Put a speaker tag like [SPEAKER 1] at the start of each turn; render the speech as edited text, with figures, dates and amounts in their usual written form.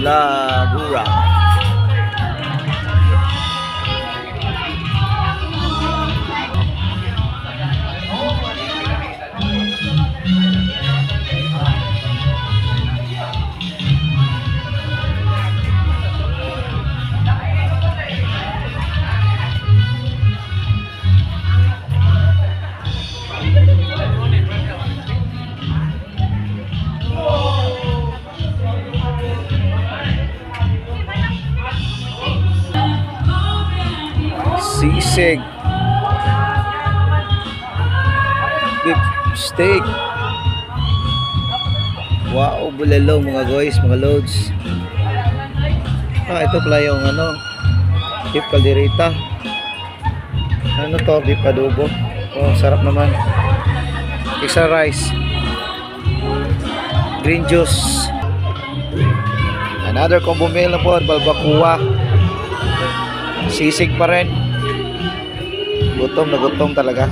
[SPEAKER 1] Lagura. Sisig, beef steak. Wow, bulalo mga guys, mga loads. Ito pala yung beef caldereta. Ano to, beef adobo. Oh, sarap naman. Extra rice, green juice, another combo meal na po, balbacoa. Sisig pa rin. Gutom na gutom talaga.